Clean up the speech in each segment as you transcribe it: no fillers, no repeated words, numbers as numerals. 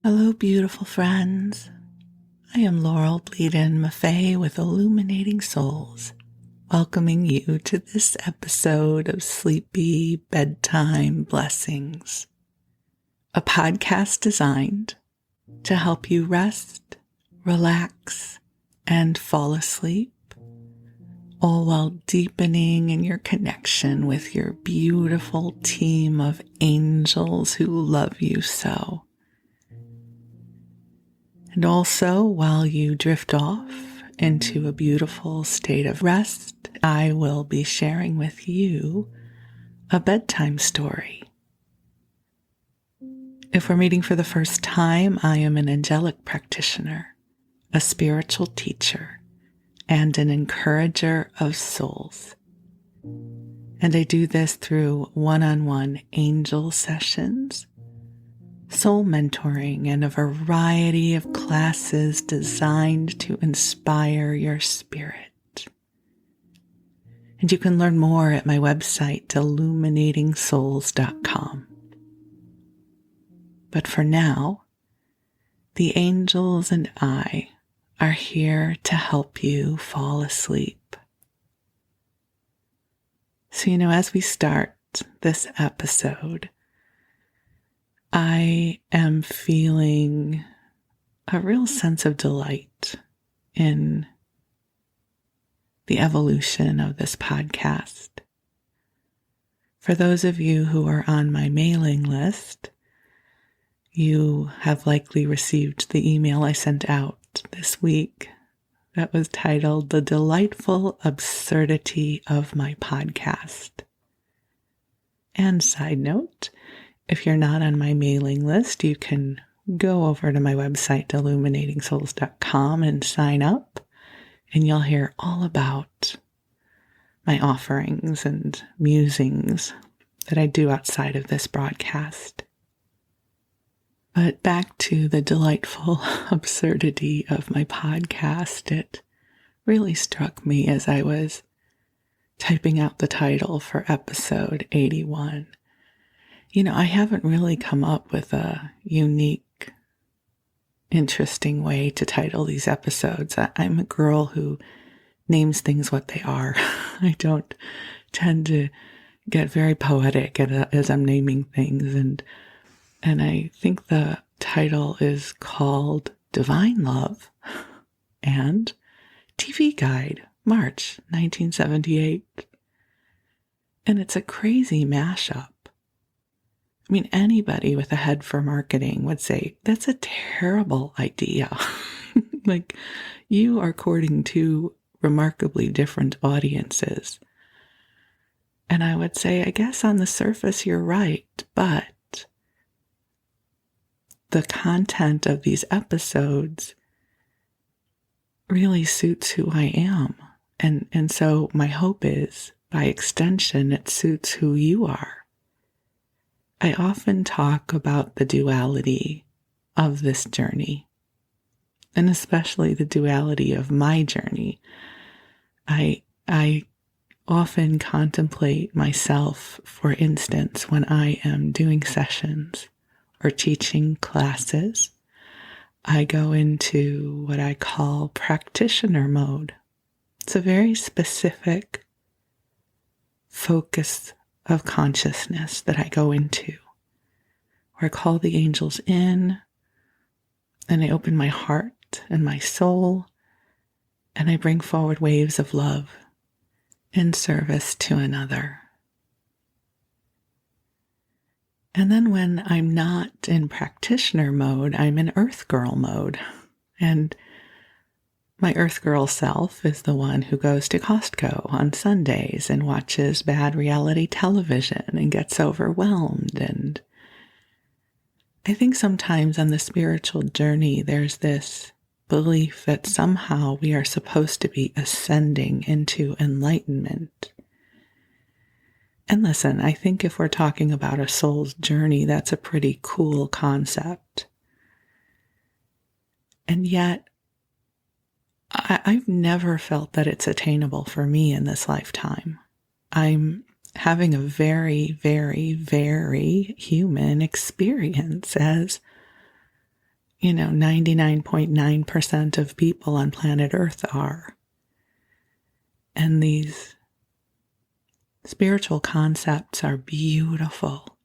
Hello, beautiful friends. I am Laurel Bleadon-Maffei with Illuminating Souls, welcoming you to this episode of Sleepy Bedtime Blessings, a podcast designed to help you rest, relax, and fall asleep, all while deepening in your connection with your beautiful team of angels who love you so. And also, while you drift off into a beautiful state of rest, I will be sharing with you a bedtime story. If we're meeting for the first time, I am an angelic practitioner, a spiritual teacher, and an encourager of souls. And I do this through one-on-one angel sessions, soul mentoring, and a variety of classes designed to inspire your spirit. And you can learn more at my website, illuminatingsouls.com. But for now, the angels and I are here to help you fall asleep. So, as we start this episode, I am feeling a real sense of delight in the evolution of this podcast. For those of you who are on my mailing list, you have likely received the email I sent out this week that was titled "The Delightful Absurdity of My Podcast." And side note, if you're not on my mailing list, you can go over to my website, illuminatingsouls.com, and sign up, and you'll hear all about my offerings and musings that I do outside of this broadcast. But back to the delightful absurdity of my podcast, it really struck me as I was typing out the title for episode 81. I haven't really come up with a unique, interesting way to title these episodes. I'm a girl who names things what they are. I don't tend to get very poetic as I'm naming things. And I think the title is called Divine Love and TV Guide, March 1978. And it's a crazy mashup. Anybody with a head for marketing would say, that's a terrible idea. You are courting two remarkably different audiences. And I would say, I guess on the surface you're right, but the content of these episodes really suits who I am. And so my hope is, by extension, it suits who you are. I often talk about the duality of this journey, and especially the duality of my journey. I often contemplate myself, for instance, when I am doing sessions or teaching classes. I go into what I call practitioner mode. It's a very specific focus of consciousness that I go into, where I call the angels in, and I open my heart and my soul, and I bring forward waves of love in service to another. And then when I'm not in practitioner mode, I'm in Earth Girl mode. And my Earth Girl self is the one who goes to Costco on Sundays and watches bad reality television and gets overwhelmed. And I think sometimes on the spiritual journey, there's this belief that somehow we are supposed to be ascending into enlightenment. And listen, I think if we're talking about a soul's journey, that's a pretty cool concept. And yet, I've never felt that it's attainable for me in this lifetime. I'm having a very, very, very human experience as 99.9% of people on planet Earth are. And these spiritual concepts are beautiful.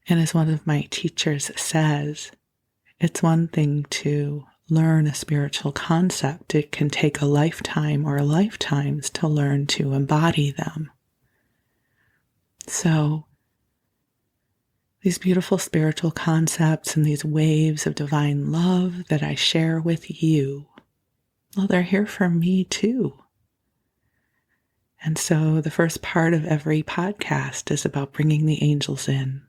And as one of my teachers says, it's one thing to learn a spiritual concept. It can take a lifetime or lifetimes to learn to embody them. So these beautiful spiritual concepts and these waves of divine love that I share with you, well, they're here for me too. And so the first part of every podcast is about bringing the angels in,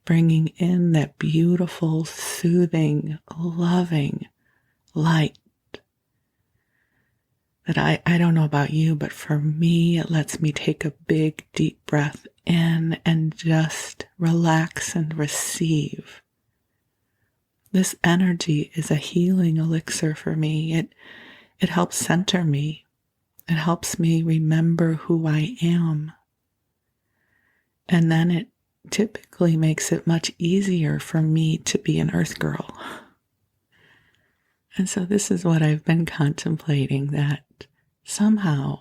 bringing in that beautiful, soothing, loving light that I don't know about you, but for me, it lets me take a big, deep breath in and just relax and receive. This energy is a healing elixir for me. It helps center me. It helps me remember who I am. And then it typically makes it much easier for me to be an earth girl. And so this is what I've been contemplating, that somehow,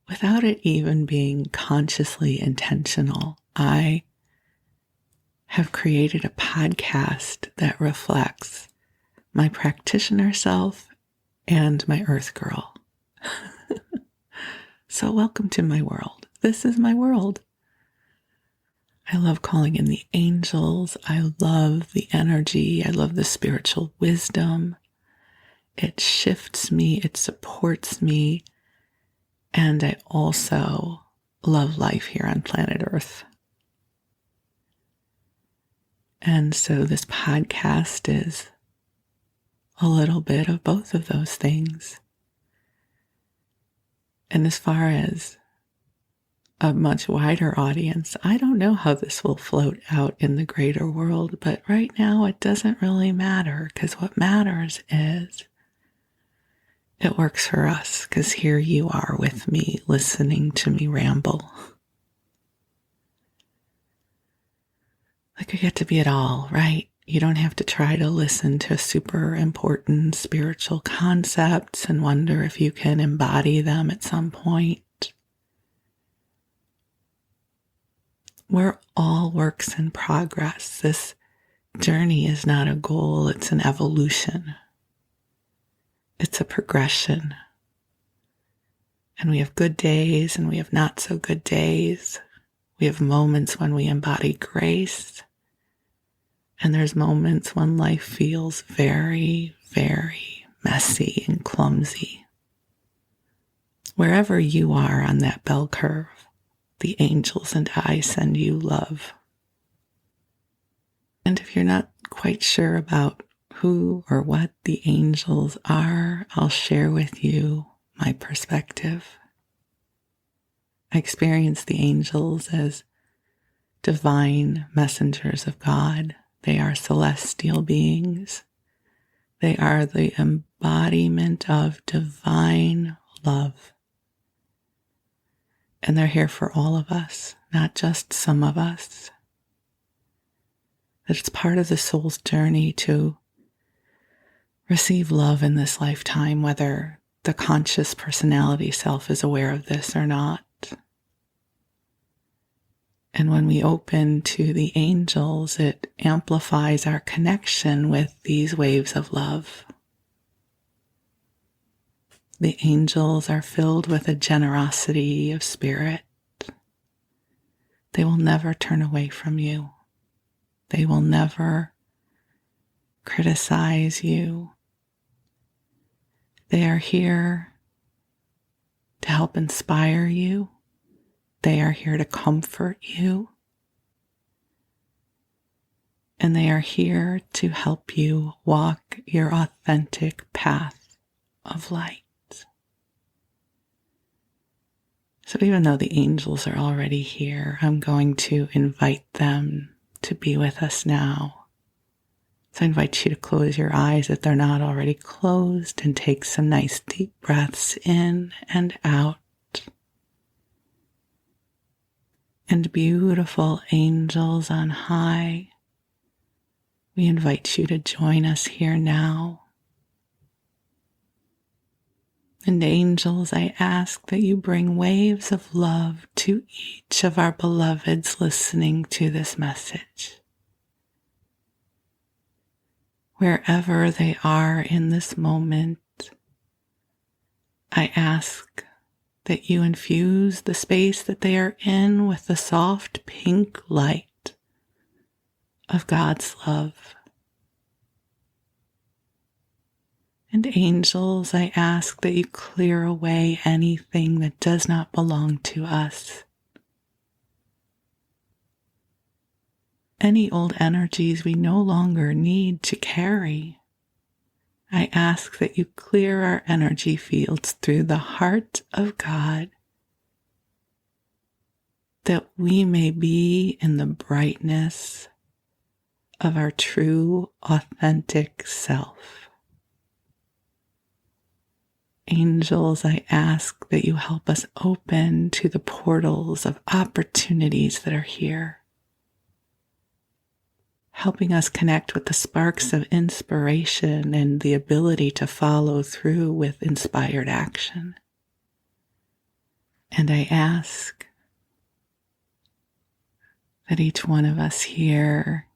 without it even being consciously intentional, I have created a podcast that reflects my practitioner self and my earth girl. So welcome to my world. This is my world. I love calling in the angels. I love the energy. I love the spiritual wisdom. It shifts me. It supports me. And I also love life here on planet Earth. And so this podcast is a little bit of both of those things. And as far as a much wider audience, I don't know how this will float out in the greater world, but right now it doesn't really matter, because what matters is it works for us, because here you are with me, listening to me ramble. Like I get to be it all, right? You don't have to try to listen to super important spiritual concepts and wonder if you can embody them at some point. We're all works in progress. This journey is not a goal, it's an evolution. It's a progression. And we have good days and we have not so good days. We have moments when we embody grace. And there's moments when life feels very, very messy and clumsy. Wherever you are on that bell curve, the angels and I send you love. And if you're not quite sure about who or what the angels are, I'll share with you my perspective. I experience the angels as divine messengers of God. They are celestial beings. They are the embodiment of divine love. And they're here for all of us, not just some of us. That it's part of the soul's journey to receive love in this lifetime, whether the conscious personality self is aware of this or not. And when we open to the angels, it amplifies our connection with these waves of love. The angels are filled with a generosity of spirit. They will never turn away from you. They will never criticize you. They are here to help inspire you. They are here to comfort you. And they are here to help you walk your authentic path of light. So even though the angels are already here, I'm going to invite them to be with us now. So I invite you to close your eyes if they're not already closed and take some nice deep breaths in and out. And beautiful angels on high, We invite you to join us here now. And angels, I ask that you bring waves of love to each of our beloveds listening to this message. Wherever they are in this moment, I ask that you infuse the space that they are in with the soft pink light of God's love. And angels, I ask that you clear away anything that does not belong to us. Any old energies we no longer need to carry. I ask that you clear our energy fields through the heart of God, that we may be in the brightness of our true, authentic self. Angels, I ask that you help us open to the portals of opportunities that are here, helping us connect with the sparks of inspiration and the ability to follow through with inspired action. And I ask that each one of us here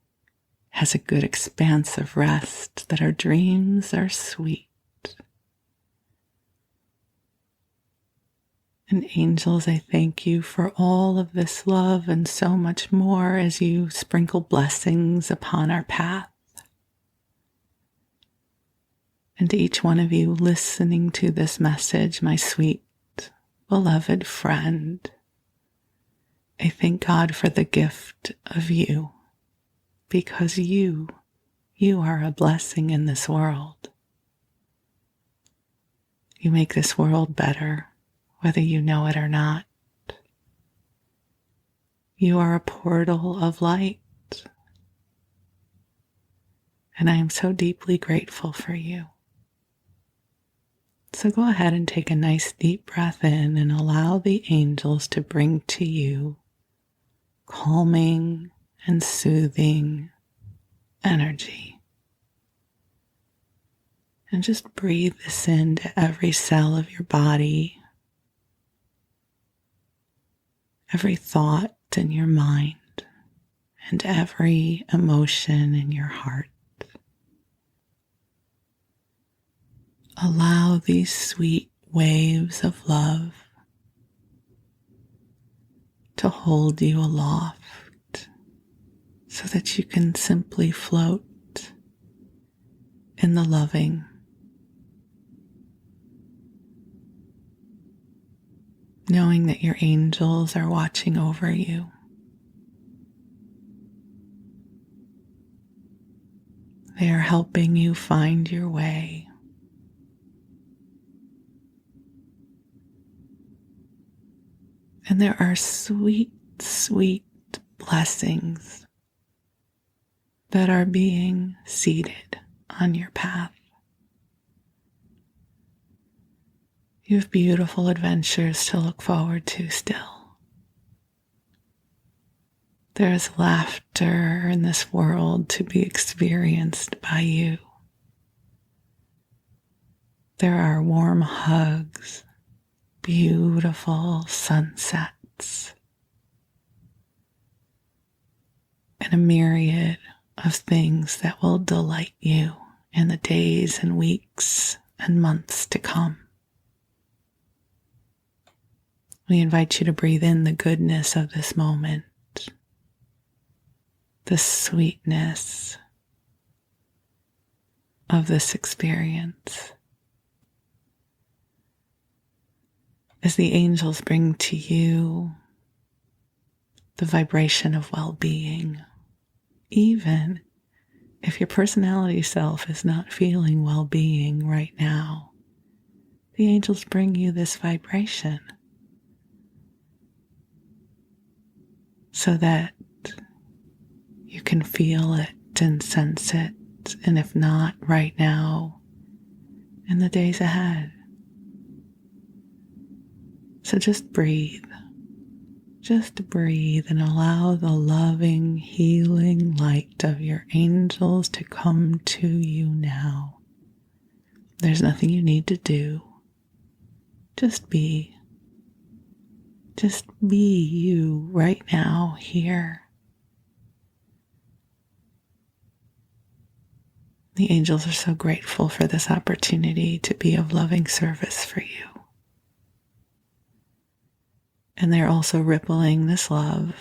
has a good expanse of rest, that our dreams are sweet. And angels, I thank you for all of this love and so much more as you sprinkle blessings upon our path. And to each one of you listening to this message, my sweet, beloved friend, I thank God for the gift of you, because you are a blessing in this world. You make this world better, whether you know it or not. You are a portal of light, and I am so deeply grateful for you. So go ahead and take a nice deep breath in and allow the angels to bring to you calming and soothing energy. And just breathe this into every cell of your body, every thought in your mind, and every emotion in your heart. Allow these sweet waves of love to hold you aloft so that you can simply float in the loving, knowing that your angels are watching over you. They are helping you find your way. And there are sweet, sweet blessings that are being seeded on your path. You have beautiful adventures to look forward to still. There is laughter in this world to be experienced by you. There are warm hugs, beautiful sunsets, and a myriad of things that will delight you in the days and weeks and months to come. We invite you to breathe in the goodness of this moment, the sweetness of this experience. As the angels bring to you the vibration of well-being, even if your personality self is not feeling well-being right now, the angels bring you this vibration so that you can feel it and sense it, and if not right now, in the days ahead. So just breathe. Just breathe and allow the loving, healing light of your angels to come to you now. There's nothing you need to do. Just be. Just be you right now, here. The angels are so grateful for this opportunity to be of loving service for you. And they're also rippling this love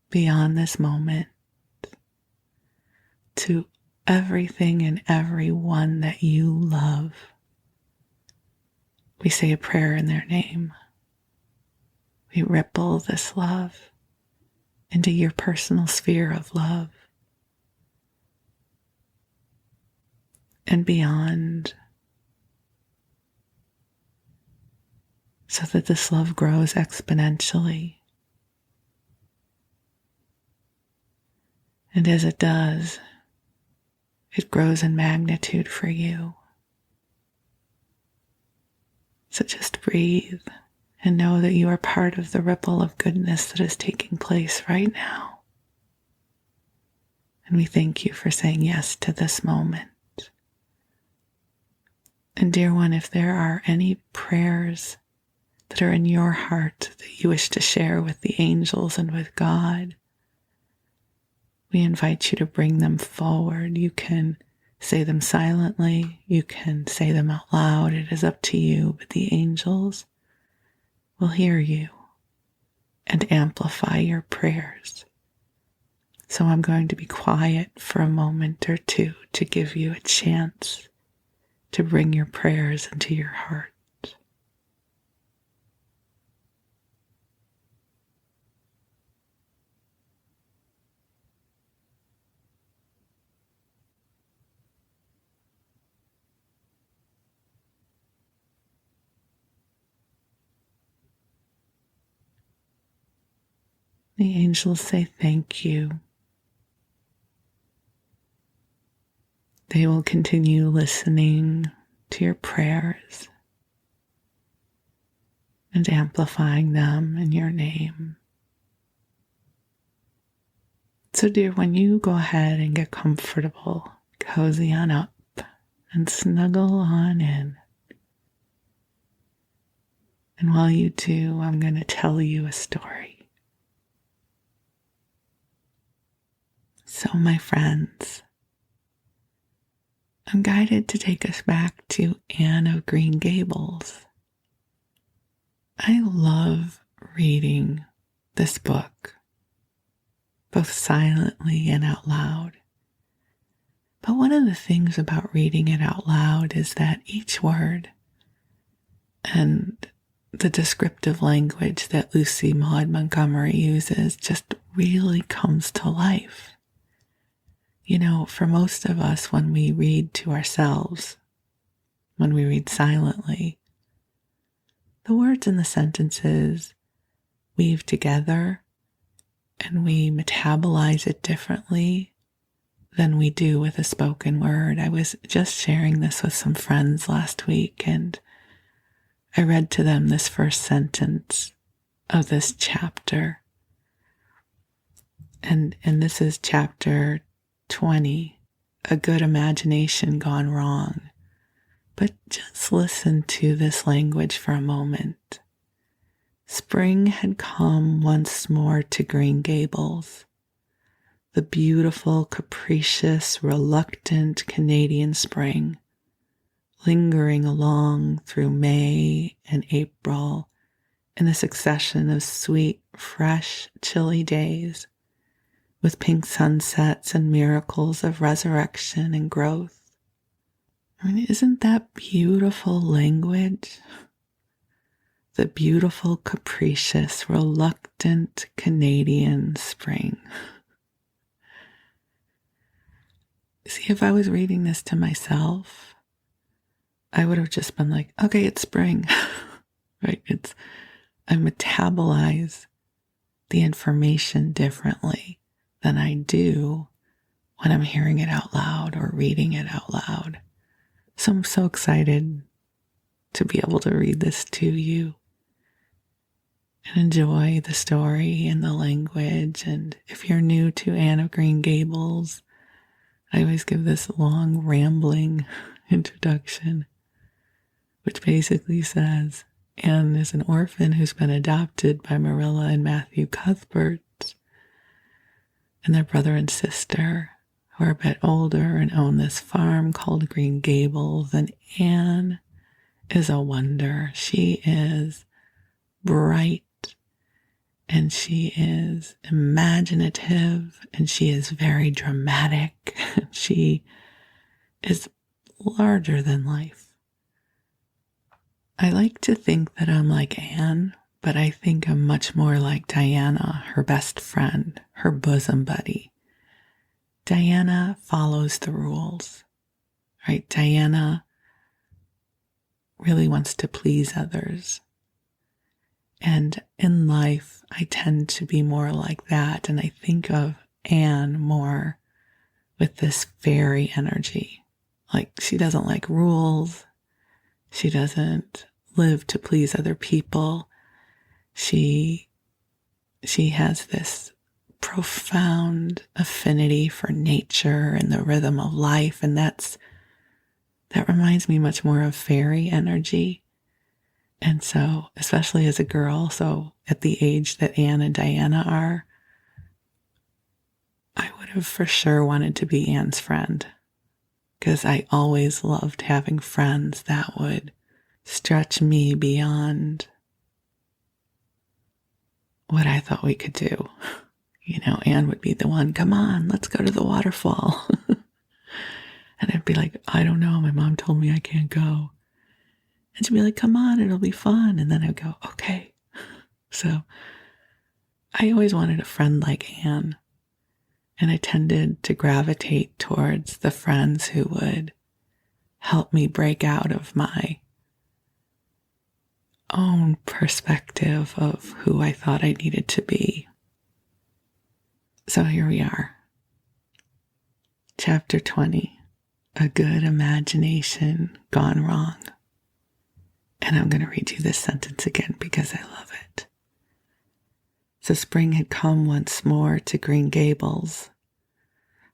beyond this moment to everything and everyone that you love. We say a prayer in their name. We ripple this love into your personal sphere of love and beyond, so that this love grows exponentially. And as it does, it grows in magnitude for you. So just breathe and know that you are part of the ripple of goodness that is taking place right now. And we thank you for saying yes to this moment. And dear one, if there are any prayers that are in your heart that you wish to share with the angels and with God, we invite you to bring them forward. You can say them silently. You can say them out loud. It is up to you, but the angels will hear you and amplify your prayers. So I'm going to be quiet for a moment or two to give you a chance to bring your prayers into your heart. The angels say thank you. They will continue listening to your prayers and amplifying them in your name. So dear, when you go ahead and get comfortable, cozy on up and snuggle on in. And while you do, I'm going to tell you a story. So my friends, I'm guided to take us back to Anne of Green Gables. I love reading this book, both silently and out loud. But one of the things about reading it out loud is that each word and the descriptive language that Lucy Maud Montgomery uses just really comes to life. You know, for most of us, when we read to ourselves, when we read silently, the words in the sentences weave together and we metabolize it differently than we do with a spoken word. I was just sharing this with some friends last week, and I read to them this first sentence of this chapter. And this is chapter 20, A Good Imagination Gone Wrong. But just listen to this language for a moment. Spring had come once more to Green Gables. The beautiful, capricious, reluctant Canadian spring, lingering along through May and April in a succession of sweet, fresh, chilly days, with pink sunsets and miracles of resurrection and growth. I mean, isn't that beautiful language? The beautiful, capricious, reluctant Canadian spring. See, if I was reading this to myself, I would have just been like, okay, it's spring, right? I metabolize the information differently than I do when I'm hearing it out loud or reading it out loud. So I'm so excited to be able to read this to you. and enjoy the story and the language. And if you're new to Anne of Green Gables, I always give this long rambling introduction, which basically says Anne is an orphan who's been adopted by Marilla and Matthew Cuthbert and their brother and sister, who are a bit older and own this farm called Green Gables. And Anne is a wonder. She is bright, and she is imaginative, and she is very dramatic. She is larger than life. I like to think that I'm like Anne, but I think I'm much more like Diana, her best friend, her bosom buddy. Diana follows the rules, right? Diana really wants to please others. And in life, I tend to be more like that. And I think of Anne more with this fairy energy. Like, she doesn't like rules. She doesn't live to please other people. She has this profound affinity for nature and the rhythm of life. And that reminds me much more of fairy energy. And so, especially as a girl, so at the age that Anne and Diana are, I would have for sure wanted to be Anne's friend, because I always loved having friends that would stretch me beyond what I thought we could do. You know, Anne would be the one, come on, let's go to the waterfall. And I'd be like, I don't know, my mom told me I can't go. And she'd be like, come on, it'll be fun. And then I'd go, okay. So I always wanted a friend like Anne. And I tended to gravitate towards the friends who would help me break out of my own perspective of who I thought I needed to be. So here we are. Chapter 20, A Good Imagination Gone Wrong. And I'm going to read you this sentence again because I love it. So spring had come once more to Green Gables.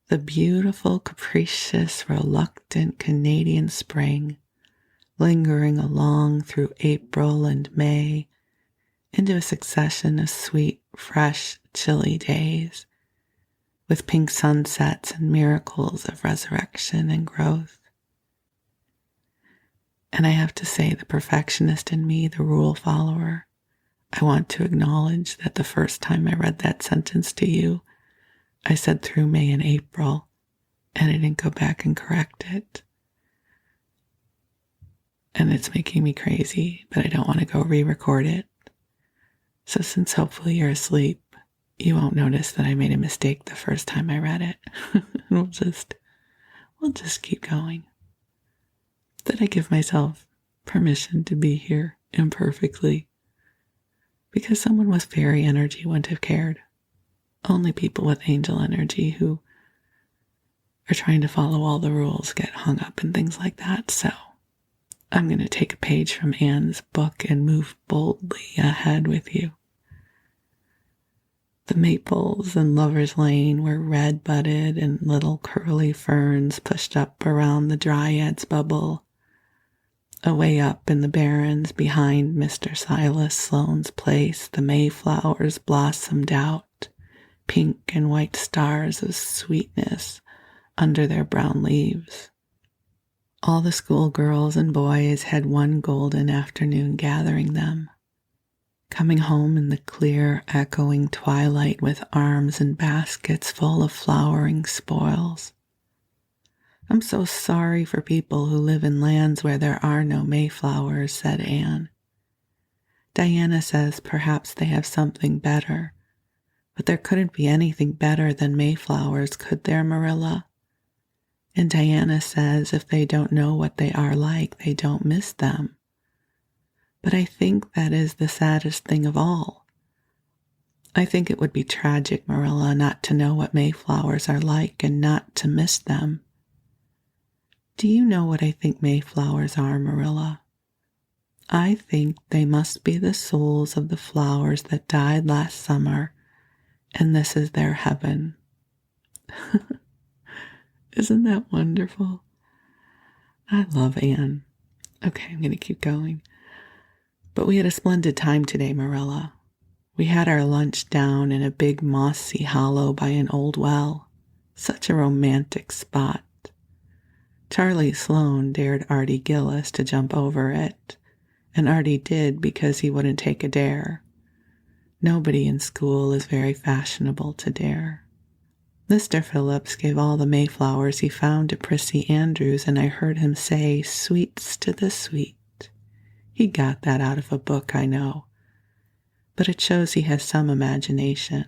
The beautiful, capricious, reluctant Canadian spring, lingering along through April and May into a succession of sweet, fresh, chilly days, with pink sunsets and miracles of resurrection and growth. And I have to say, the perfectionist in me, the rule follower, I want to acknowledge that the first time I read that sentence to you, I said through May and April, and I didn't go back and correct it. And it's making me crazy, but I don't want to go re-record it. So since hopefully you're asleep, you won't notice that I made a mistake the first time I read it. we'll just keep going. That I give myself permission to be here imperfectly, because someone with fairy energy wouldn't have cared. Only people with angel energy who are trying to follow all the rules get hung up in things like that. So I'm going to take a page from Anne's book and move boldly ahead with you. The maples in Lover's Lane were red-budded, and little curly ferns pushed up around the dryad's bubble. Away up in the barrens behind Mr. Silas Sloane's place, the mayflowers blossomed out, pink and white stars of sweetness under their brown leaves. All the schoolgirls and boys had one golden afternoon gathering them, coming home in the clear, echoing twilight with arms and baskets full of flowering spoils. I'm so sorry for people who live in lands where there are no mayflowers, said Anne. Diana says perhaps they have something better, but there couldn't be anything better than mayflowers, could there, Marilla? And Diana says if they don't know what they are like, they don't miss them. But I think that is the saddest thing of all. I think it would be tragic, Marilla, not to know what mayflowers are like and not to miss them. Do you know what I think mayflowers are, Marilla? I think they must be the souls of the flowers that died last summer, and this is their heaven. Isn't that wonderful? I love Anne. Okay, I'm going to keep going. But we had a splendid time today, Marilla. We had our lunch down in a big mossy hollow by an old well. Such a romantic spot. Charlie Sloane dared Artie Gillis to jump over it, and Artie did because he wouldn't take a dare. Nobody in school is very fashionable to dare. Mr. Phillips gave all the Mayflowers he found to Prissy Andrews, and I heard him say, "Sweets to the sweet." He got that out of a book, I know, but it shows he has some imagination.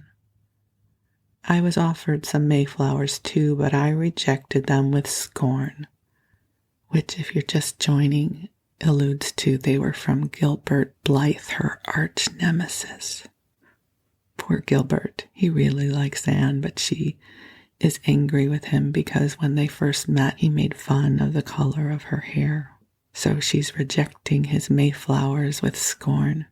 I was offered some Mayflowers too, but I rejected them with scorn, which, if you're just joining, alludes to they were from Gilbert Blythe, her arch nemesis. Poor Gilbert, he really likes Anne, but she is angry with him because when they first met, he made fun of the color of her hair. So she's rejecting his Mayflowers with scorn.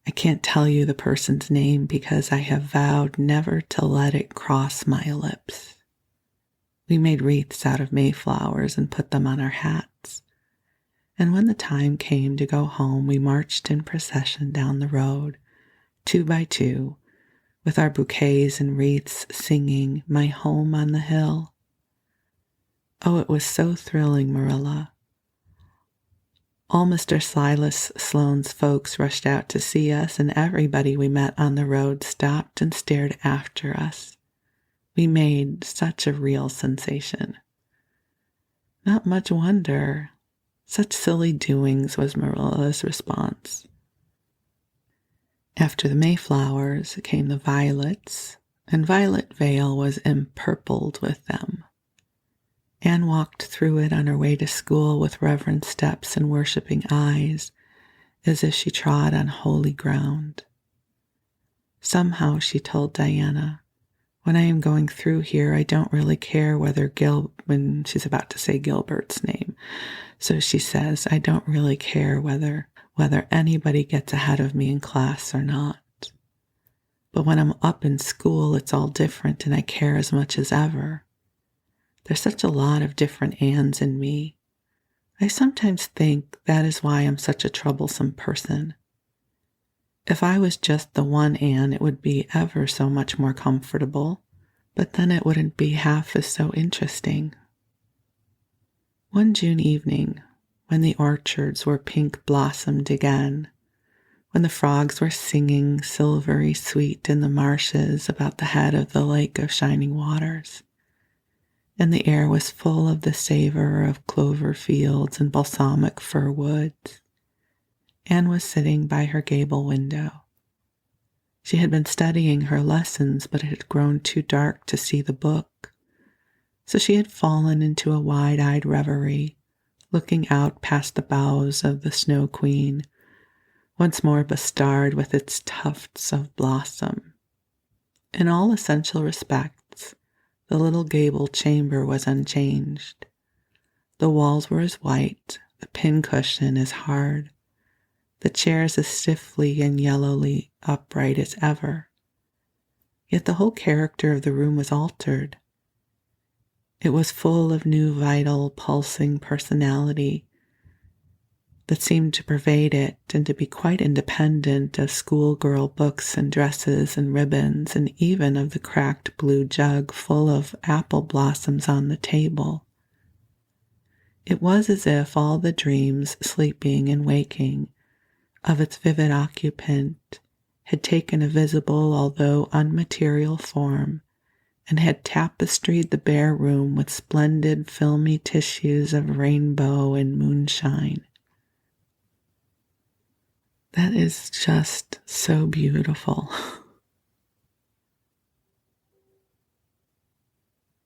I can't tell you the person's name because I have vowed never to let it cross my lips. We made wreaths out of Mayflowers and put them on our hats. And when the time came to go home, we marched in procession down the road, 2 by 2, with our bouquets and wreaths singing "My Home on the Hill." Oh, it was so thrilling, Marilla. All Mr. Silas Sloane's folks rushed out to see us, and everybody we met on the road stopped and stared after us. We made such a real sensation. Not much wonder. Such silly doings, was Marilla's response. After the Mayflowers came the violets, and Violet Vale was empurpled with them. Anne walked through it on her way to school with reverent steps and worshipping eyes, as if she trod on holy ground. Somehow, she told Diana, "When I am going through here, I don't really care whether when she's about to say Gilbert's name. So she says, I don't really care whether anybody gets ahead of me in class or not. But when I'm up in school, it's all different and I care as much as ever. There's such a lot of different Annes in me. I sometimes think that is why I'm such a troublesome person. If I was just the one Anne, it would be ever so much more comfortable, but then it wouldn't be half as so interesting." One June evening, when the orchards were pink blossomed again, when the frogs were singing silvery sweet in the marshes about the head of the lake of shining waters, and the air was full of the savor of clover fields and balsamic fir woods, Anne was sitting by her gable window. She had been studying her lessons, but it had grown too dark to see the book, so she had fallen into a wide-eyed reverie, looking out past the boughs of the Snow Queen, once more bestarred with its tufts of blossom. In all essential respects, the little gable chamber was unchanged. The walls were as white, the pincushion as hard, the chairs as stiffly and yellowly upright as ever. Yet the whole character of the room was altered. It was full of new, vital, pulsing personality that seemed to pervade it and to be quite independent of schoolgirl books and dresses and ribbons, and even of the cracked blue jug full of apple blossoms on the table. It was as if all the dreams, sleeping and waking, of its vivid occupant had taken a visible, although unmaterial form, and had tapestried the bare room with splendid filmy tissues of rainbow and moonshine. That is just so beautiful.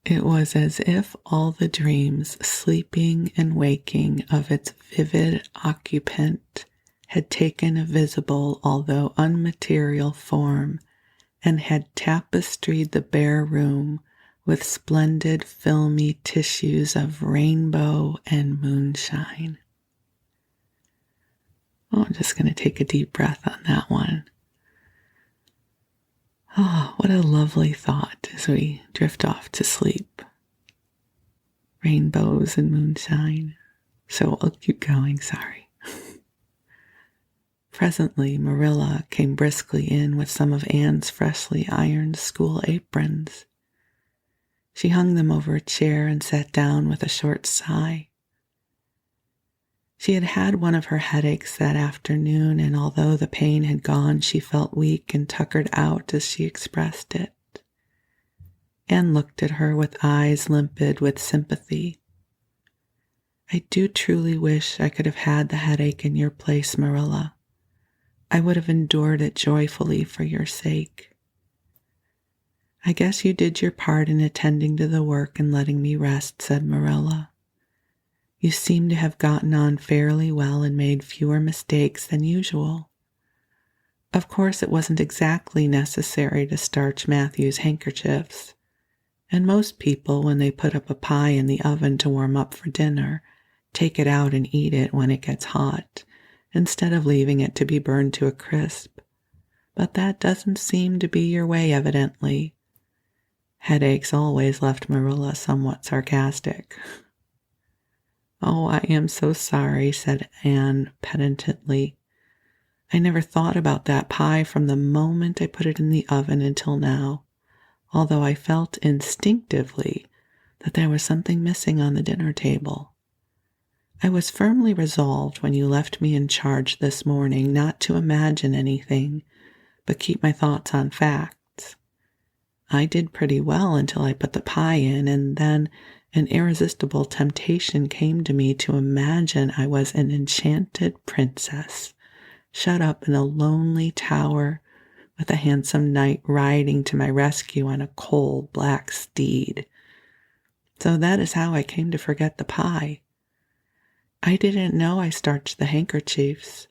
It was as if all the dreams, sleeping and waking, of its vivid occupant had taken a visible, although unmaterial form, and had tapestried the bare room with splendid filmy tissues of rainbow and moonshine. Oh, I'm just going to take a deep breath on that one. Oh, what a lovely thought as we drift off to sleep. Rainbows and moonshine. So I'll keep going, sorry. Presently, Marilla came briskly in with some of Anne's freshly ironed school aprons. She hung them over a chair and sat down with a short sigh. She had had one of her headaches that afternoon, and although the pain had gone, she felt weak and tuckered out as she expressed it. Anne looked at her with eyes limpid with sympathy. I do truly wish I could have had the headache in your place, Marilla. I would have endured it joyfully for your sake. I guess you did your part in attending to the work and letting me rest, said Marilla. You seem to have gotten on fairly well and made fewer mistakes than usual. Of course, it wasn't exactly necessary to starch Matthew's handkerchiefs, and most people, when they put up a pie in the oven to warm up for dinner, take it out and eat it when it gets hot, instead of leaving it to be burned to a crisp. But that doesn't seem to be your way, evidently. Headaches always left Marilla somewhat sarcastic. Oh, I am so sorry, said Anne petitantly. I never thought about that pie from the moment I put it in the oven until now, although I felt instinctively that there was something missing on the dinner table. I was firmly resolved when you left me in charge this morning not to imagine anything, but keep my thoughts on facts. I did pretty well until I put the pie in, and then an irresistible temptation came to me to imagine I was an enchanted princess, shut up in a lonely tower with a handsome knight riding to my rescue on a coal black steed. So that is how I came to forget the pie. I didn't know I starched the handkerchiefs.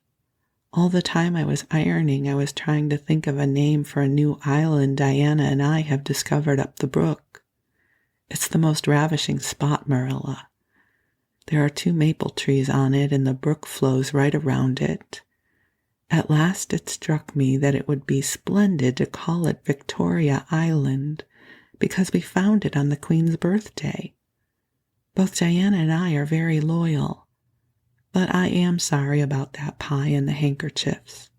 All the time I was ironing, I was trying to think of a name for a new island Diana and I have discovered up the brook. It's the most ravishing spot, Marilla. There are 2 maple trees on it, and the brook flows right around it. At last it struck me that it would be splendid to call it Victoria Island, because we found it on the Queen's birthday. Both Diana and I are very loyal. But I am sorry about that pie and the handkerchiefs.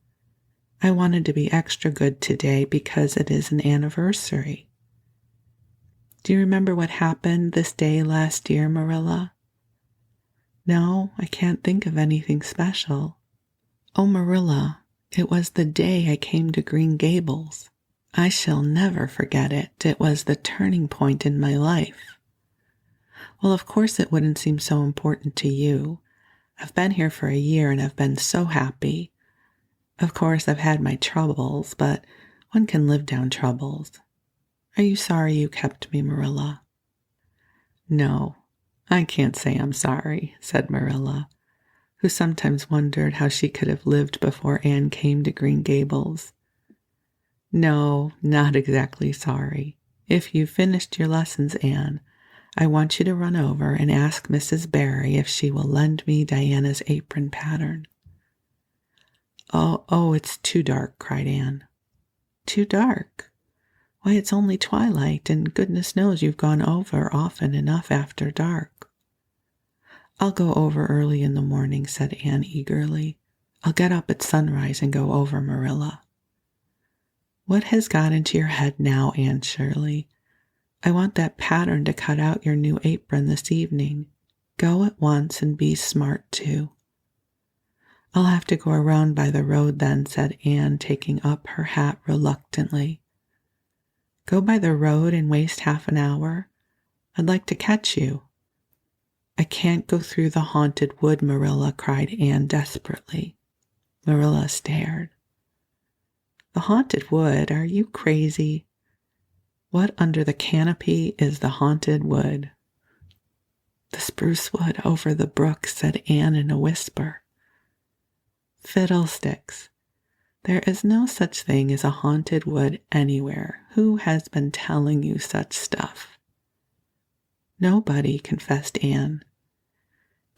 I wanted to be extra good today because it is an anniversary. Do you remember what happened this day last year, Marilla? No, I can't think of anything special. Oh, Marilla, it was the day I came to Green Gables. I shall never forget it. It was the turning point in my life. Well, of course it wouldn't seem so important to you. I've been here for a year and I've been so happy. Of course, I've had my troubles, but one can live down troubles. Are you sorry you kept me, Marilla? No, I can't say I'm sorry, said Marilla, who sometimes wondered how she could have lived before Anne came to Green Gables. No, not exactly sorry. If you've finished your lessons, Anne, I want you to run over and ask Mrs. Barry if she will lend me Diana's apron pattern. Oh, it's too dark, cried Anne. Too dark? Why, it's only twilight, and goodness knows you've gone over often enough after dark. I'll go over early in the morning, said Anne eagerly. I'll get up at sunrise and go over, Marilla. What has got into your head now, Anne Shirley? I want that pattern to cut out your new apron this evening. Go at once and be smart, too. I'll have to go around by the road then, said Anne, taking up her hat reluctantly. Go by the road and waste half an hour? I'd like to catch you. I can't go through the haunted wood, Marilla, cried Anne desperately. Marilla stared. The haunted wood? Are you crazy? What under the canopy is the haunted wood? The spruce wood over the brook, said Anne in a whisper. Fiddlesticks. There is no such thing as a haunted wood anywhere. Who has been telling you such stuff? Nobody, confessed Anne.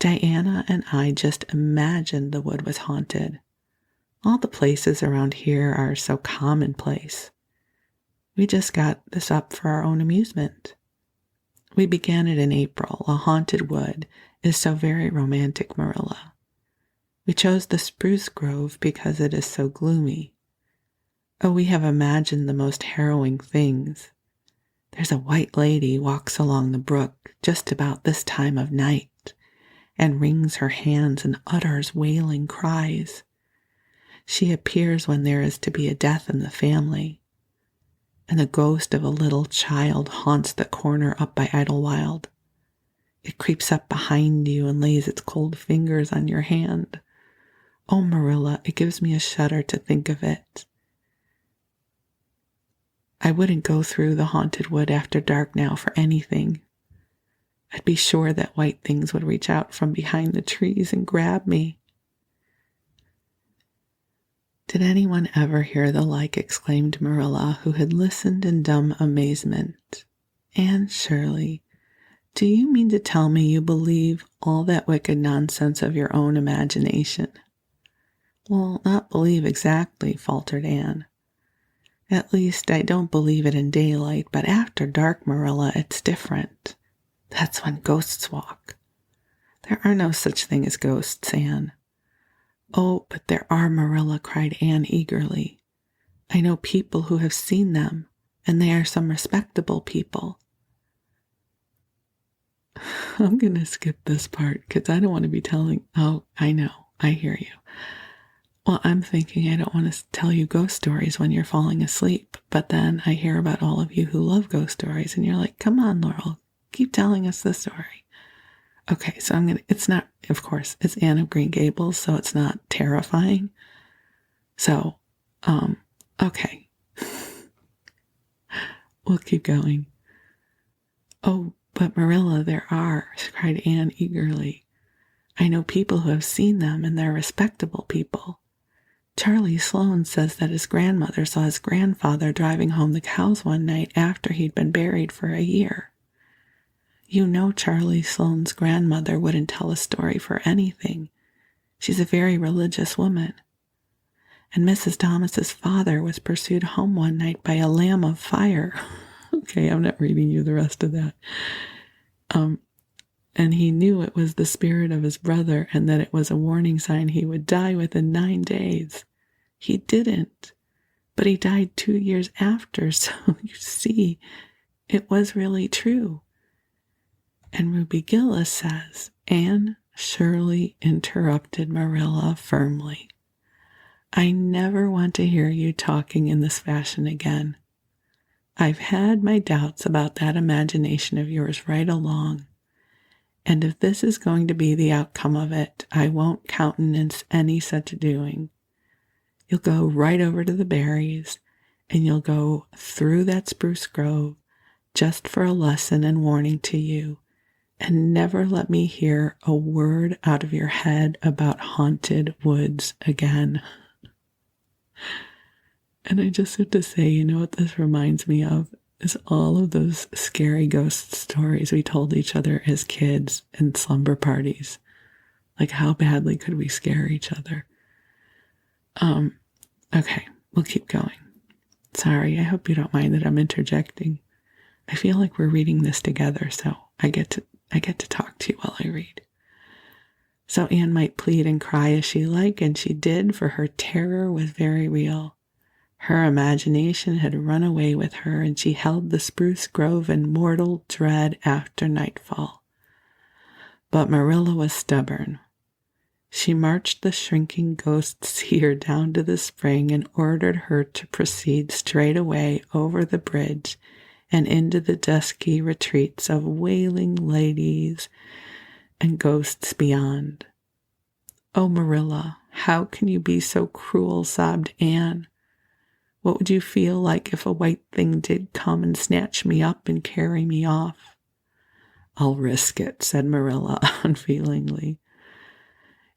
Diana and I just imagined the wood was haunted. All the places around here are so commonplace. We just got this up for our own amusement. We began it in April. A haunted wood is so very romantic, Marilla. We chose the spruce grove because it is so gloomy. Oh, we have imagined the most harrowing things. There's a white lady walks along the brook just about this time of night and wrings her hands and utters wailing cries. She appears when there is to be a death in the family, and the ghost of a little child haunts the corner up by Idlewild. It creeps up behind you and lays its cold fingers on your hand. Oh, Marilla, it gives me a shudder to think of it. I wouldn't go through the haunted wood after dark now for anything. I'd be sure that white things would reach out from behind the trees and grab me. Did anyone ever hear the like? Exclaimed Marilla, who had listened in dumb amazement. Anne Shirley, do you mean to tell me you believe all that wicked nonsense of your own imagination? Well, not believe exactly, faltered Anne. At least I don't believe it in daylight, but after dark, Marilla, it's different. That's when ghosts walk. There are no such thing as ghosts, Anne. Oh, but there are, Marilla, cried Anne eagerly. I know people who have seen them, and they are some respectable people. I'm going to skip this part because I don't want to be telling. Oh, I know. I hear you. Well, I'm thinking I don't want to tell you ghost stories when you're falling asleep, but then I hear about all of you who love ghost stories, and you're like, come on, Laurel, keep telling us the story. Okay, so it's not, of course, it's Anne of Green Gables, so it's not terrifying. So, okay. We'll keep going. Oh, but Marilla, there are, cried Anne eagerly. I know people who have seen them, and they're respectable people. Charlie Sloane says that his grandmother saw his grandfather driving home the cows one night after he'd been buried for a year. You know Charlie Sloane's grandmother wouldn't tell a story for anything. She's a very religious woman. And Mrs. Thomas's father was pursued home one night by a lamb of fire. Okay, I'm not reading you the rest of that. And he knew it was the spirit of his brother and that it was a warning sign he would die within 9 days. He didn't, but he died 2 years after, so you see, it was really true. And Ruby Gillis says, Anne Shirley interrupted Marilla firmly. I never want to hear you talking in this fashion again. I've had my doubts about that imagination of yours right along. And if this is going to be the outcome of it, I won't countenance any such doing. You'll go right over to the berries, and you'll go through that spruce grove just for a lesson and warning to you, and never let me hear a word out of your head about haunted woods again. And I just have to say, you know what this reminds me of? Is all of those scary ghost stories we told each other as kids in slumber parties. Like, how badly could we scare each other? Okay, we'll keep going. Sorry, I hope you don't mind that I'm interjecting. I feel like we're reading this together, so I get to talk to you while I read. So Anne might plead and cry as she liked, and she did, for her terror was very real. Her imagination had run away with her, and she held the spruce grove in mortal dread after nightfall. But Marilla was stubborn. She marched the shrinking ghost seer down to the spring and ordered her to proceed straight away over the bridge and into the dusky retreats of wailing ladies and ghosts beyond. Oh, Marilla, how can you be so cruel? Sobbed Anne. What would you feel like if a white thing did come and snatch me up and carry me off? I'll risk it, said Marilla unfeelingly.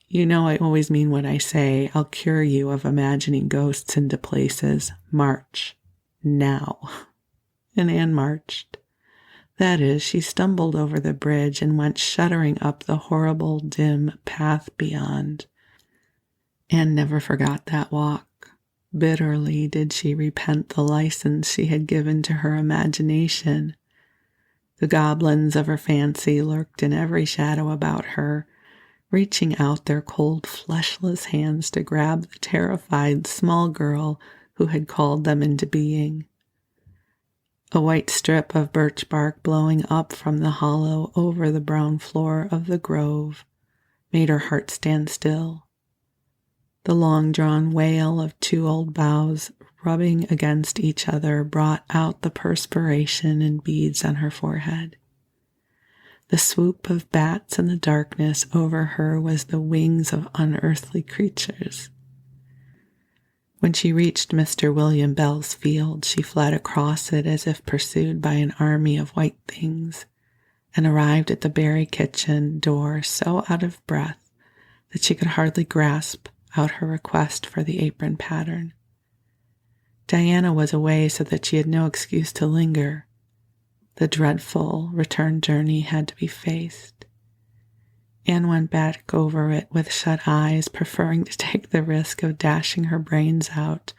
You know I always mean what I say. I'll cure you of imagining ghosts into places. March. Now. And Anne marched. That is, she stumbled over the bridge and went shuddering up the horrible, dim path beyond. Anne never forgot that walk. Bitterly did she repent the license she had given to her imagination. The goblins of her fancy lurked in every shadow about her, reaching out their cold, fleshless hands to grab the terrified small girl who had called them into being. A white strip of birch bark blowing up from the hollow over the brown floor of the grove made her heart stand still. The long-drawn wail of two old boughs rubbing against each other brought out the perspiration in beads on her forehead. The swoop of bats in the darkness over her was the wings of unearthly creatures. When she reached Mr. William Bell's field, she fled across it as if pursued by an army of white things, and arrived at the berry kitchen door so out of breath that she could hardly grasp out her request for the apron pattern. Diana was away so that she had no excuse to linger. The dreadful return journey had to be faced. Anne went back over it with shut eyes, preferring to take the risk of dashing her brains out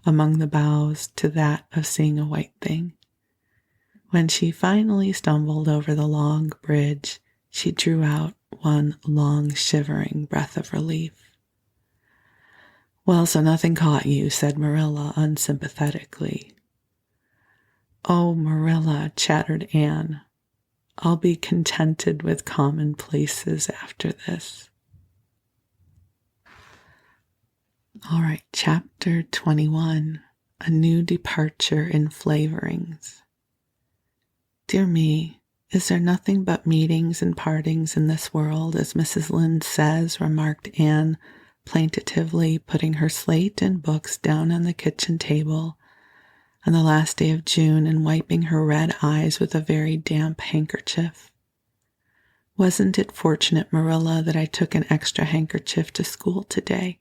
among the boughs to that of seeing a white thing. When she finally stumbled over the long bridge, she drew out one long, shivering breath of relief. "Well, so nothing caught you," said Marilla unsympathetically. "Oh, Marilla," chattered Anne, "I'll be contented with commonplaces after this." All right, chapter 21, A New Departure in Flavorings. Dear me, is there nothing but meetings and partings in this world, as Mrs. Lynde says, remarked Anne, plaintively putting her slate and books down on the kitchen table on the last day of June and wiping her red eyes with a very damp handkerchief. "Wasn't it fortunate, Marilla, that I took an extra handkerchief to school today?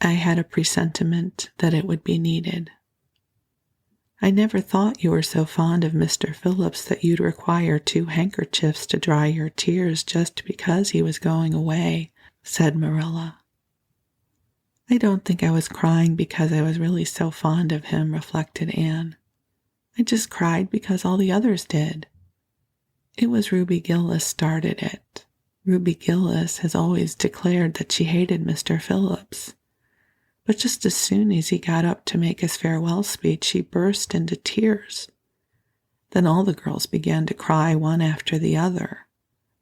I had a presentiment that it would be needed." "I never thought you were so fond of Mr. Phillips that you'd require 2 handkerchiefs to dry your tears just because he was going away," said Marilla. "I don't think I was crying because I was really so fond of him," reflected Anne. "I just cried because all the others did. It was Ruby Gillis started it. Ruby Gillis has always declared that she hated Mr. Phillips. But just as soon as he got up to make his farewell speech, she burst into tears. Then all the girls began to cry one after the other.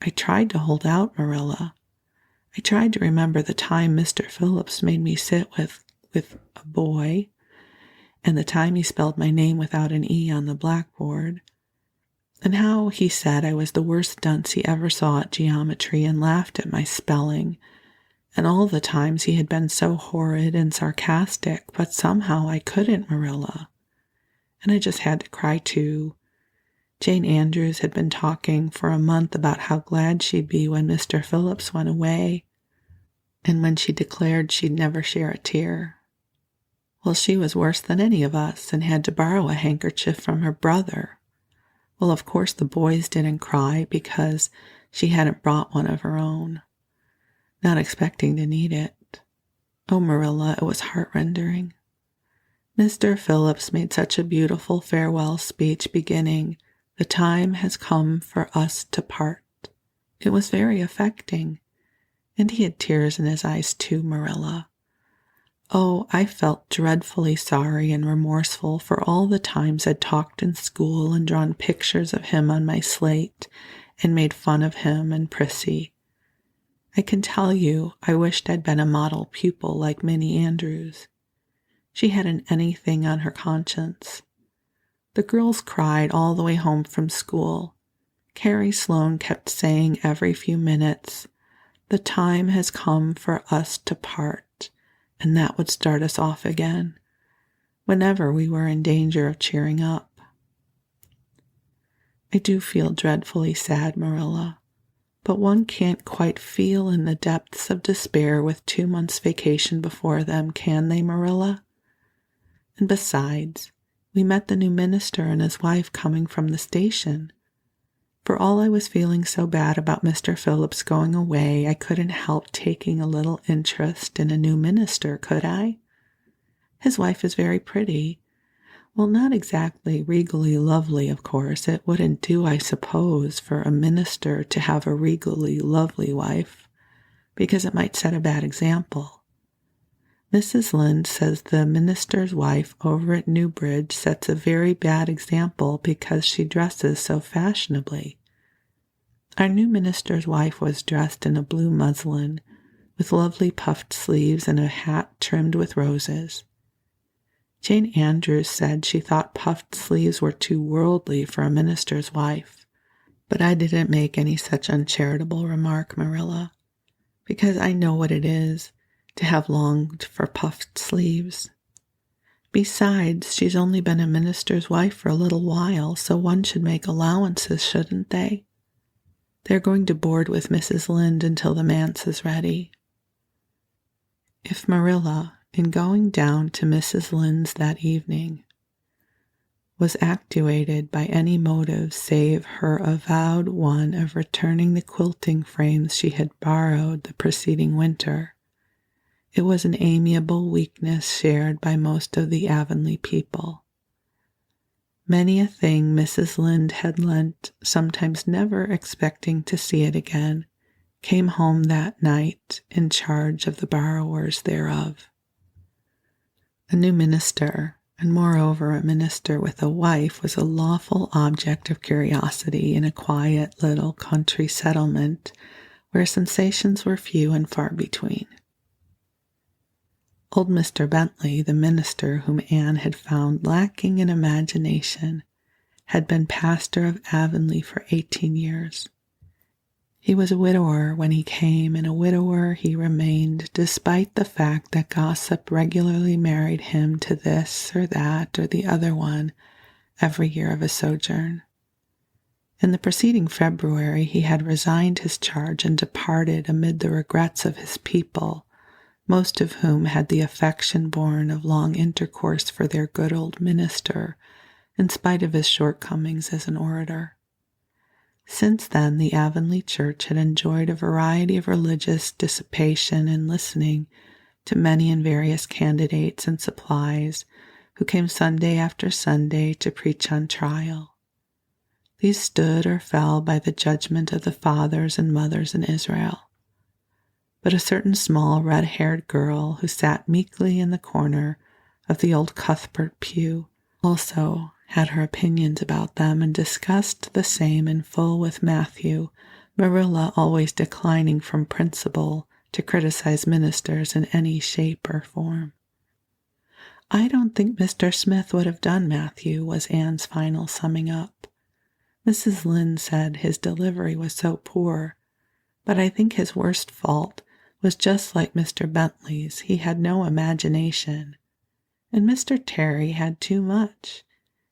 I tried to hold out, Marilla. I tried to remember the time Mr. Phillips made me sit with a boy, and the time he spelled my name without an E on the blackboard, and how he said I was the worst dunce he ever saw at geometry and laughed at my spelling, and all the times he had been so horrid and sarcastic, but somehow I couldn't, Marilla. And I just had to cry too. Jane Andrews had been talking for a month about how glad she'd be when Mr. Phillips went away, and when she declared she'd never share a tear. Well, she was worse than any of us and had to borrow a handkerchief from her brother. Well, of course the boys didn't cry because she hadn't brought one of her own, not expecting to need it. Oh, Marilla, it was heart-rendering. Mr. Phillips made such a beautiful farewell speech beginning, "The time has come for us to part." It was very affecting, and he had tears in his eyes too, Marilla. Oh, I felt dreadfully sorry and remorseful for all the times I'd talked in school and drawn pictures of him on my slate and made fun of him and Prissy. I can tell you I wished I'd been a model pupil like Minnie Andrews. She hadn't anything on her conscience. The girls cried all the way home from school. Carrie Sloane kept saying every few minutes, "The time has come for us to part," and that would start us off again, whenever we were in danger of cheering up. I do feel dreadfully sad, Marilla, but one can't quite feel in the depths of despair with 2 months' vacation before them, can they, Marilla? And besides, we met the new minister and his wife coming from the station. For all I was feeling so bad about Mr. Phillips going away, I couldn't help taking a little interest in a new minister, could I? His wife is very pretty. Well, not exactly regally lovely, of course. It wouldn't do, I suppose, for a minister to have a regally lovely wife, because it might set a bad example. Mrs. Lynde says the minister's wife over at Newbridge sets a very bad example because she dresses so fashionably. Our new minister's wife was dressed in a blue muslin with lovely puffed sleeves and a hat trimmed with roses. Jane Andrews said she thought puffed sleeves were too worldly for a minister's wife, but I didn't make any such uncharitable remark, Marilla, because I know what it is to have longed for puffed sleeves. Besides, she's only been a minister's wife for a little while, so one should make allowances, shouldn't they? They're going to board with Mrs. Lynde until the manse is ready. If Marilla, in going down to Mrs. Lynde's that evening, was actuated by any motive save her avowed one of returning the quilting frames she had borrowed the preceding winter, it was an amiable weakness shared by most of the Avonlea people. Many a thing Mrs. Lynde had lent, sometimes never expecting to see it again, came home that night in charge of the borrowers thereof. A new minister, and moreover a minister with a wife, was a lawful object of curiosity in a quiet little country settlement where sensations were few and far between. Old Mr. Bentley, the minister whom Anne had found lacking in imagination, had been pastor of Avonlea for 18 years. He was a widower when he came, and a widower he remained, despite the fact that gossip regularly married him to this or that or the other one every year of his sojourn. In the preceding February he had resigned his charge and departed amid the regrets of his people, most of whom had the affection born of long intercourse for their good old minister, in spite of his shortcomings as an orator. Since then, the Avonlea church had enjoyed a variety of religious dissipation in listening to many and various candidates and supplies who came Sunday after Sunday to preach on trial. These stood or fell by the judgment of the fathers and mothers in Israel. But a certain small red-haired girl who sat meekly in the corner of the old Cuthbert pew also had her opinions about them and discussed the same in full with Matthew, Marilla always declining from principle to criticize ministers in any shape or form. "I don't think Mr. Smith would have done Matthew," was Anne's final summing up. Mrs. Lynde said his delivery was so poor, but I think his worst fault was just like Mr. Bentley's. He had no imagination. And Mr. Terry had too much.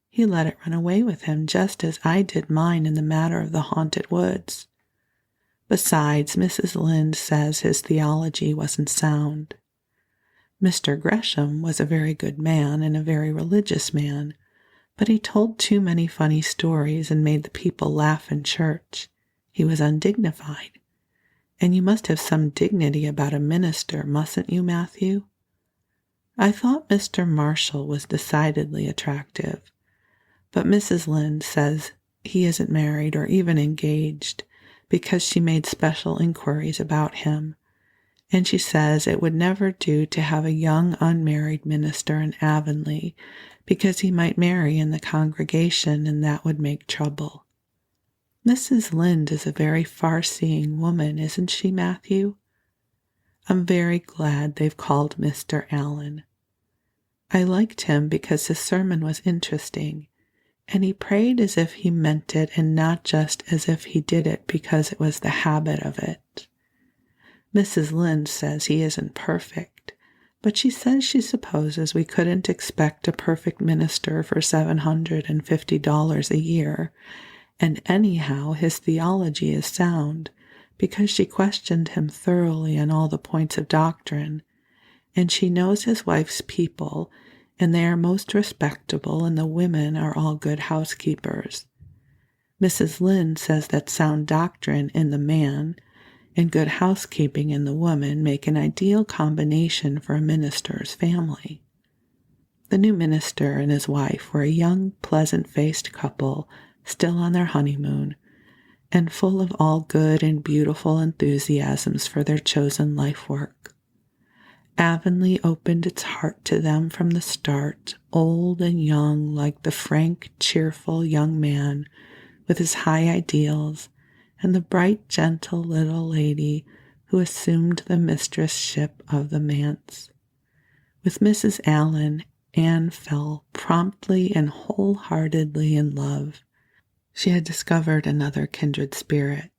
He let it run away with him, just as I did mine in the matter of the haunted woods. Besides, Mrs. Lynde says his theology wasn't sound. Mr. Gresham was a very good man and a very religious man, but he told too many funny stories and made the people laugh in church. He was undignified. And you must have some dignity about a minister, mustn't you, Matthew? I thought Mr. Marshall was decidedly attractive, but Mrs. Lynde says he isn't married or even engaged because she made special inquiries about him, and she says it would never do to have a young unmarried minister in Avonlea because he might marry in the congregation and that would make trouble. Mrs. Lynde is a very far-seeing woman, isn't she, Matthew? I'm very glad they've called Mr. Allen. I liked him because his sermon was interesting, and he prayed as if he meant it and not just as if he did it because it was the habit of it. Mrs. Lynde says he isn't perfect, but she says she supposes we couldn't expect a perfect minister for $750 a year, and anyhow his theology is sound, because she questioned him thoroughly on all the points of doctrine, and she knows his wife's people and they are most respectable, and the women are all good housekeepers. Mrs. Lynde says that sound doctrine in the man and good housekeeping in the woman make an ideal combination for a minister's family. The new minister and his wife were a young, pleasant-faced couple still on their honeymoon, and full of all good and beautiful enthusiasms for their chosen life work. Avonlea opened its heart to them from the start, old and young, like the frank, cheerful young man with his high ideals, and the bright, gentle little lady who assumed the mistress-ship of the manse. With Mrs. Allen, Anne fell promptly and wholeheartedly in love. She had discovered another kindred spirit.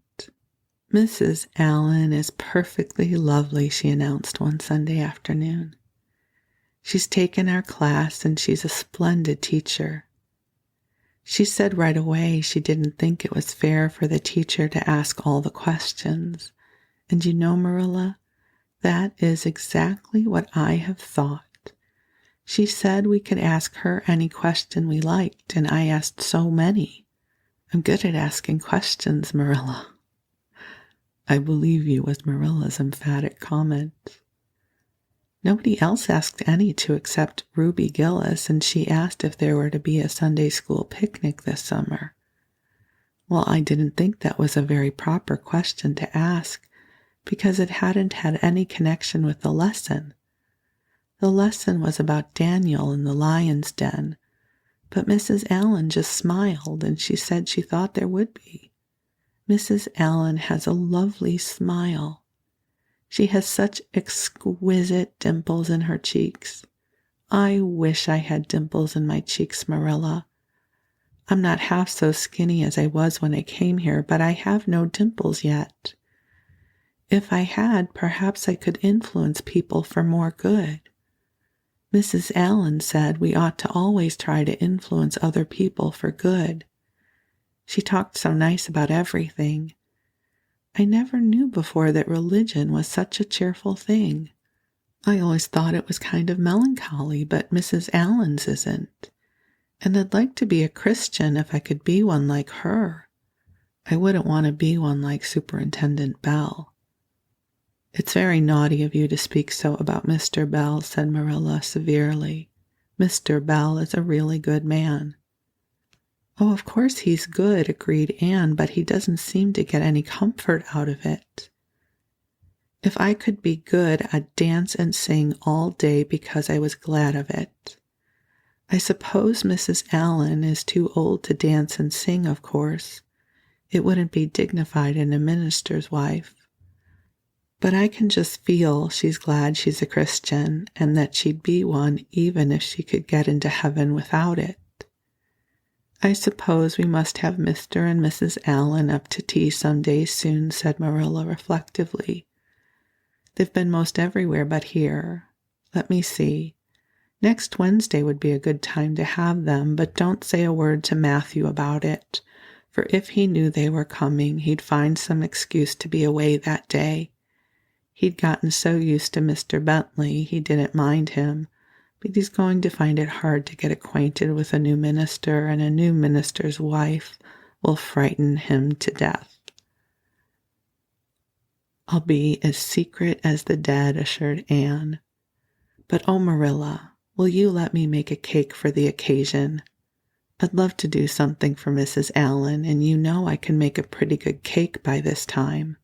"Mrs. Allen is perfectly lovely," she announced one Sunday afternoon. "She's taken our class and she's a splendid teacher. She said right away she didn't think it was fair for the teacher to ask all the questions. And you know, Marilla, that is exactly what I have thought. She said we could ask her any question we liked, and I asked so many. I'm good at asking questions, Marilla." "I believe you," was Marilla's emphatic comment. Nobody else asked any to except Ruby Gillis, and she asked if there were to be a Sunday school picnic this summer. Well, I didn't think that was a very proper question to ask, because it hadn't had any connection with the lesson. The lesson was about Daniel in the lion's den, but Mrs. Allen just smiled, and she said she thought there would be. Mrs. Allen has a lovely smile. She has such exquisite dimples in her cheeks. I wish I had dimples in my cheeks, Marilla. I'm not half so skinny as I was when I came here, but I have no dimples yet. If I had, perhaps I could influence people for more good. Mrs. Allen said we ought to always try to influence other people for good. She talked so nice about everything. I never knew before that religion was such a cheerful thing. I always thought it was kind of melancholy, but Mrs. Allen's isn't. And I'd like to be a Christian if I could be one like her. I wouldn't want to be one like Superintendent Bell." "It's very naughty of you to speak so about Mr. Bell," said Marilla severely. "Mr. Bell is a really good man." "Oh, of course he's good," agreed Anne, "but he doesn't seem to get any comfort out of it. If I could be good, I'd dance and sing all day because I was glad of it. I suppose Mrs. Allen is too old to dance and sing, of course. It wouldn't be dignified in a minister's wife. But I can just feel she's glad she's a Christian and that she'd be one even if she could get into heaven without it. I suppose we must have Mr. and Mrs. Allen up to tea some day soon," said Marilla reflectively. "They've been most everywhere but here. Let me see. Next Wednesday would be a good time to have them, but don't say a word to Matthew about it, for if he knew they were coming, he'd find some excuse to be away that day. He'd gotten so used to Mr. Bentley he didn't mind him, but he's going to find it hard to get acquainted with a new minister, and a new minister's wife will frighten him to death." "I'll be as secret as the dead," assured Anne. "But oh, Marilla, will you let me make a cake for the occasion? I'd love to do something for Mrs. Allen, and you know I can make a pretty good cake by this time."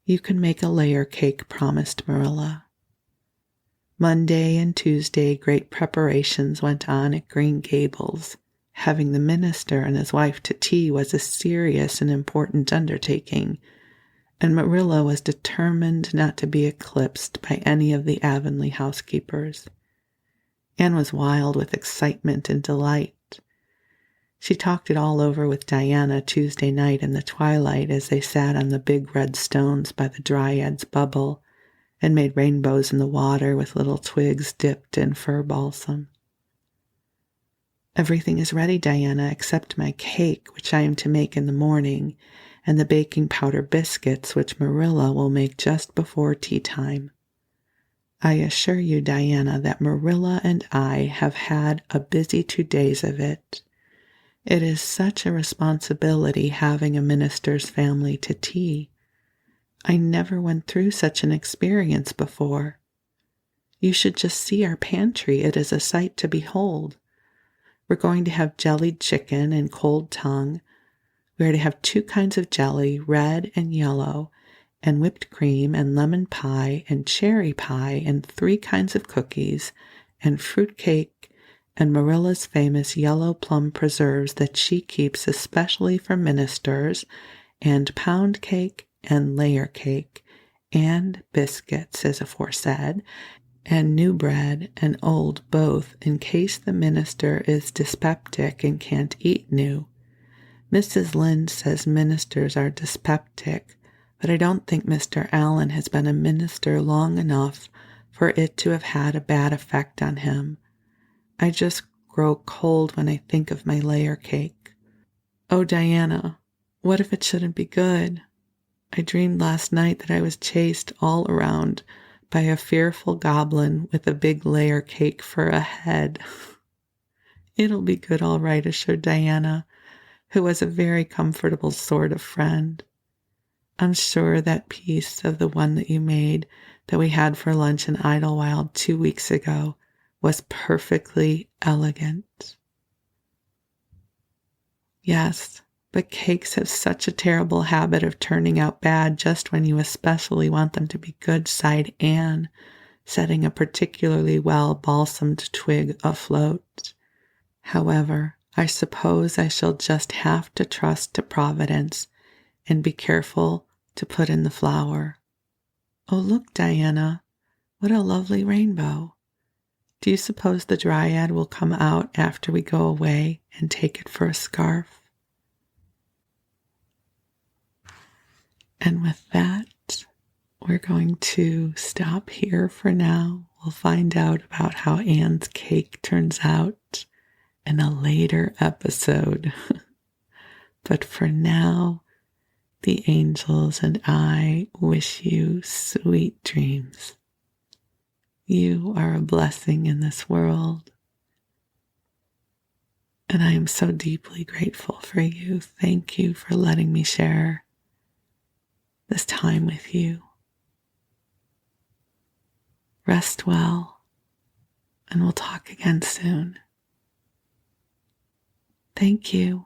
"You can make a layer cake," promised Marilla. Monday and Tuesday great preparations went on at Green Gables. Having the minister and his wife to tea was a serious and important undertaking, and Marilla was determined not to be eclipsed by any of the Avonlea housekeepers. Anne was wild with excitement and delight. She talked it all over with Diana Tuesday night in the twilight as they sat on the big red stones by the Dryad's bubble and made rainbows in the water with little twigs dipped in fir balsam. "Everything is ready, Diana, except my cake, which I am to make in the morning, and the baking powder biscuits, which Marilla will make just before tea time." I assure you, Diana, that Marilla and I have had a busy 2 days of it. It is such a responsibility having a minister's family to tea. I never went through such an experience before. You should just see our pantry. It is a sight to behold. We're going to have jellied chicken and cold tongue. We are to have 2 kinds of jelly, red and yellow, and whipped cream and lemon pie and cherry pie and 3 kinds of cookies and fruit cake and Marilla's famous yellow plum preserves that she keeps especially for ministers, and pound cake and layer cake and biscuits as aforesaid, and new bread and old both in case the minister is dyspeptic and can't eat new. Mrs. Lynde says ministers are dyspeptic, but I don't think Mr. Allen has been a minister long enough for it to have had a bad effect on him. I just grow cold when I think of my layer cake. Oh, Diana, what if it shouldn't be good? I dreamed last night that I was chased all around by a fearful goblin with a big layer cake for a head. It'll be good all right, assured Diana, who was a very comfortable sort of friend. I'm sure that piece of the one that you made that we had for lunch in Idlewild 2 weeks ago was perfectly elegant. Yes, but cakes have such a terrible habit of turning out bad just when you especially want them to be good, sighed Anne, setting a particularly well balsamed twig afloat. However, I suppose I shall just have to trust to Providence and be careful to put in the flour. Oh, look, Diana, what a lovely rainbow. Do you suppose the dryad will come out after we go away and take it for a scarf? And with that, we're going to stop here for now. We'll find out about how Anne's cake turns out in a later episode. But for now, the angels and I wish you sweet dreams. You are a blessing in this world, and I am so deeply grateful for you. Thank you for letting me share this time with you. Rest well, and we'll talk again soon. Thank you.